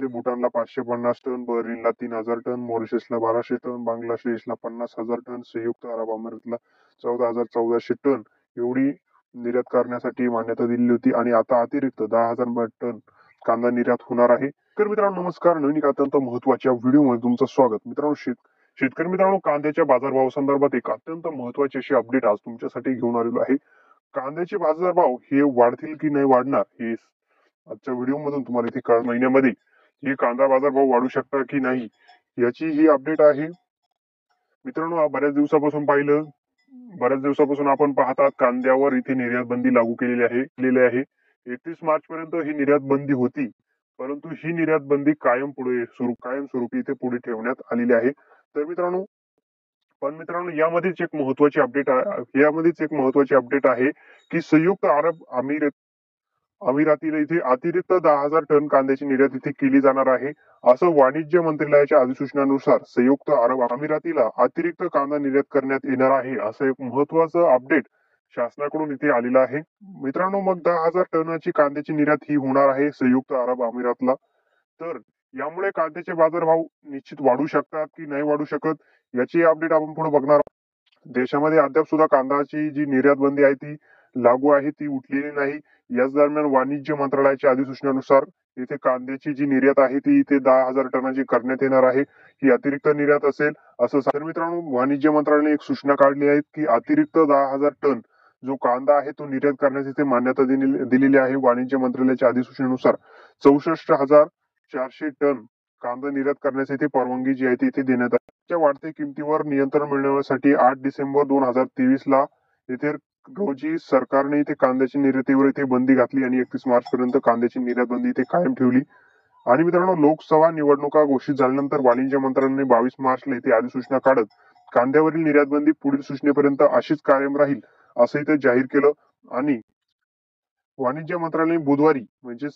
यामध्ये भूटानला 550 ton, बहरीनला 3000 ton, मॉरिशसला 1200 ton, बांगलादेशला 50,000 ton, संयुक्त अरब अमिरातला 14,1400 ton एवढी निर्यात करण्यासाठी मान्यता दिली होती आणि आता अतिरिक्त 10,000 टन कांदा निर्यात होणार आहे. तर मित्रांनो नमस्कार, नवीन एक अत्यंत महत्त्वाच्या व्हिडिओमध्ये तुमचं स्वागत. मित्रांनो शेतकरी मित्रांनो, कांद्याच्या बाजारभाव संदर्भात एक अत्यंत महत्त्वाची अशी अपडेट आज तुमच्यासाठी घेऊन आलेलो आहे. कांद्याचे बाजारभाव हे वाढतील की नाही वाढणार हे आजच्या व्हिडिओ मधून तुम्हाला इथे महिन्यामध्ये हे कांदा बाजारभाव वाढू शकता की नाही याची ही अपडेट आहे. मित्रांनो बऱ्याच दिवसापासून आपण पाहतात कांद्यावर इथे निर्यात बंदी लागू केलेली आहे. 31 मार्च पर्यंत ही निर्यात बंदी होती, परंतु ही निर्यात बंदी कायमस्वरूपी इथे पुढे ठेवण्यात आलेली आहे. तर मित्रांनो यामध्येच एक महत्त्वाची अपडेट आहे की संयुक्त अरब अमिरातीला इथे अतिरिक्त 10,000 टन कांद्याची निर्यात इथे केली जाणार आहे. असं वाणिज्य मंत्रालयाच्या अधिसूचनेनुसार संयुक्त अरब अमिरातीला अतिरिक्त कांदा निर्यात करण्यात येणार आहे. असं एक महत्त्वाचं अपडेट शासनाकडून इथे आलेलं आहे. मित्रांनो मग 10,000 टनाची कांद्याची निर्यात ही होणार आहे संयुक्त अरब अमिरातला. तर यामुळे कांद्याचे बाजारभाव निश्चित वाढू शकतात की नाही वाढू शकत याची अपडेट आपण पुढे बघणार. देशामध्ये अद्याप सुद्धा कांद्याची जी निर्यात बंदी आहे ती लागू आहे, ती उठलेली नाही. याच दरम्यान वाणिज्य मंत्रालयाच्या अधिसूचनेनुसार इथे कांद्याची जी निर्यात आहे ती इथे 10,000 टनाची करण्यात येणार आहे. ही अतिरिक्त निर्यात असेल असं मित्रांनो वाणिज्य मंत्रालयाने एक सूचना काढली आहे की अतिरिक्त 10,000 टन जो कांदा आहे तो निर्यात करण्याची इथे मान्यता दिलेली आहे. वाणिज्य मंत्रालयाच्या अधिसूचनेनुसार 64,400 टन कांदा निर्यात करण्याची इथे परवानगी जी आहे ती इथे देण्यात आली. वाढत्या किमतीवर नियंत्रण मिळवण्यासाठी 8 डिसेंबर 2023 ला इथे रोजी सरकारने इथे कांद्याची निर्यातीवर इथे बंदी घातली आणि 31 मार्च पर्यंत कांद्याची निर्यात बंदी इथे कायम ठेवली. आणि मित्रांनो लोकसभा निवडणुका घोषित झाल्यानंतर वाणिज्य मंत्रालयाने 22 मार्चला इथे अधिसूचना काढत कांद्यावरील निर्यात बंदी पुढील सूचनेपर्यंत अशीच कायम राहील असं इथे जाहीर केलं. आणि वाणिज्य मंत्रालयाने बुधवारी म्हणजे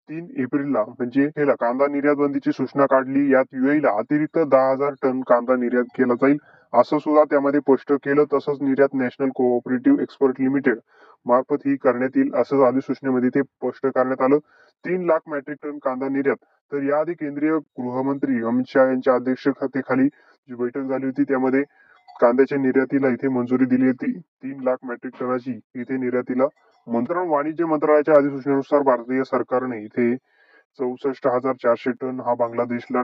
3 एप्रिलला म्हणजे कांदा निर्यात बंदीची सूचना काढली. यात UAE अतिरिक्त 10,000 टन कांदा निर्यात केला जाईल असं सुद्धा त्यामध्ये स्पष्ट केलं. तसंच निर्यात नॅशनल कोऑपरेटिव्ह एक्सपोर्ट लिमिटेड मार्फत ही करण्यात येईल असं अधिसूचनेमध्ये ते स्पष्ट करण्यात आलं. 3 लाख मेट्रिक टन कांदा निर्यात. तर याआधी केंद्रीय गृहमंत्री अमित शहा यांच्या अध्यक्षतेखाली जी बैठक झाली होती त्यामध्ये कांद्याच्या निर्यातीला इथे मंजुरी दिली होती. 3 लाख मेट्रिक टनाची इथे निर्यातीला. मंत्रालय वाणिज्य मंत्रालयाच्या अधिसूचनेनुसार भारतीय सरकारने इथे 64,400 टन हा बांगलादेशला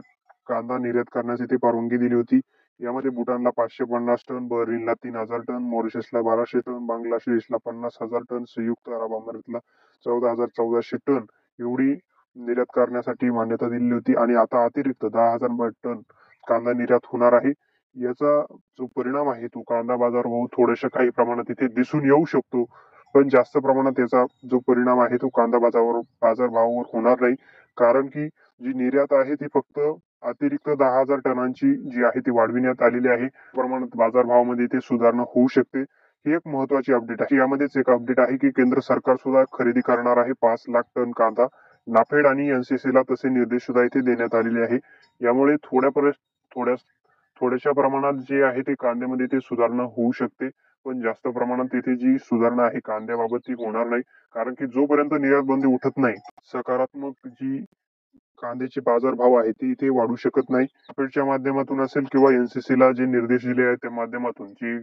कांदा निर्यात करण्याची इथे परवानगी दिली होती. यामध्ये भूटानला 550 टन, बहरीनला 3000 टन, मॉरिशसला 1200 टन, बांगलादेशला 50,000 टन, संयुक्त अरब अमिरातला 14,1400 टन एवढी निर्यात करण्यासाठी मान्यता दिली होती आणि आता अतिरिक्त 10,000 टन कांदा निर्यात होणार आहे. याचा जो परिणाम आहे तो कांदा बाजारभाव थोड्याशा काही प्रमाणात इथे दिसून येऊ शकतो, पण जास्त प्रमाणात याचा जो परिणाम आहे तो कांदा बाजारभावावर होणार नाही. कारण की जी निर्यात आहे ती फक्त अतिरिक्त 10,000 टनांची जी आहे ती वाढविण्यात आलेली आहे. प्रमाणात बाजारभावामध्ये इथे सुधारणा होऊ शकते. ही एक महत्वाची अपडेट आहे. यामध्येच एक अपडेट आहे की केंद्र सरकार सुद्धा खरेदी करणार आहे 5 लाख टन कांदा. नाफेड आणि NCC ला तसे निर्देश सुद्धा इथे देण्यात आलेले आहे. यामुळे थोड्याशा प्रमाणात जे आहे ते कांद्यामध्ये ते सुधारणा होऊ शकते, पण जास्त प्रमाणात तिथे जी सुधारणा आहे कांद्याबाबत ती होणार नाही. कारण की जोपर्यंत निर्यात बंदी उठत नाही सकारात्मक जी कांद्याचे बाजारभाव आहे ते इथे वाढू शकत नाही. नाफेडच्या माध्यमातून असेल किंवा NCC ला जे निर्देश दिले आहेत त्या माध्यमातून जी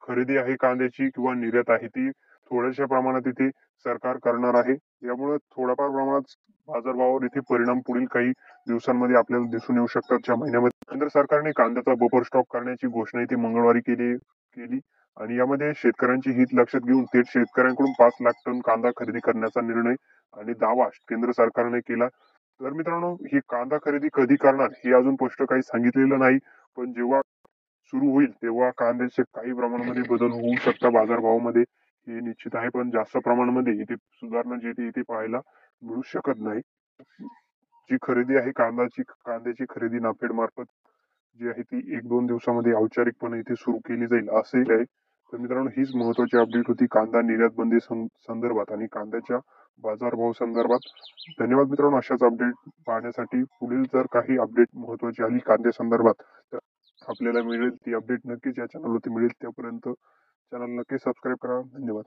खरेदी आहे कांद्याची किंवा निर्यात आहे ती थोड्याशा प्रमाणात इथे सरकार करणार आहे. यामुळे थोड्याफार प्रमाणात बाजारभावावर इथे परिणाम पुढील काही दिवसांमध्ये आपल्याला दिसून येऊ शकतात. ज्या महिन्यामध्ये केंद्र सरकारने कांद्याचा बफर स्टॉक करण्याची घोषणा इथे मंगळवारी केली आणि यामध्ये शेतकऱ्यांची हित लक्षात घेऊन थेट शेतकऱ्यांकडून 5 लाख टन कांदा खरेदी करण्याचा निर्णय आणि दावा केंद्र सरकारने केला. तर मित्रांनो ही कांदा खरेदी कधी करणार हे अजून स्पष्ट काही सांगितलेलं नाही, पण जेव्हा सुरू होईल तेव्हा कांद्याचे काही प्रमाणामध्ये बदल होऊ शकतात बाजारभावामध्ये हे निश्चित आहे. पण जास्त प्रमाणामध्ये इथे सुधारणा जी इथे पाहायला मिळू शकत नाही. जी खरेदी आहे कांद्याची खरेदी नाफेड मार्फत जी आहे ती 1-2 दिवसामध्ये औपचारिकपणे इथे सुरू केली जाईल असे आहे. तर मित्रांनो हीच महत्वाची अपडेट होती कांदा निर्यात बंदी संदर्भात आणि कांद्याच्या बाजारभाव संदर्भात. धन्यवाद मित्रांनो. अशाच अपडेट पाहण्यासाठी पुढील जर काही अपडेट महत्वाची आली कांद्या संदर्भात तर आपल्याला मिळेल ती अपडेट नक्कीच या चॅनलवरती मिळेल. त्यापर्यंत चॅनल नक्की सबस्क्राईब करा. धन्यवाद.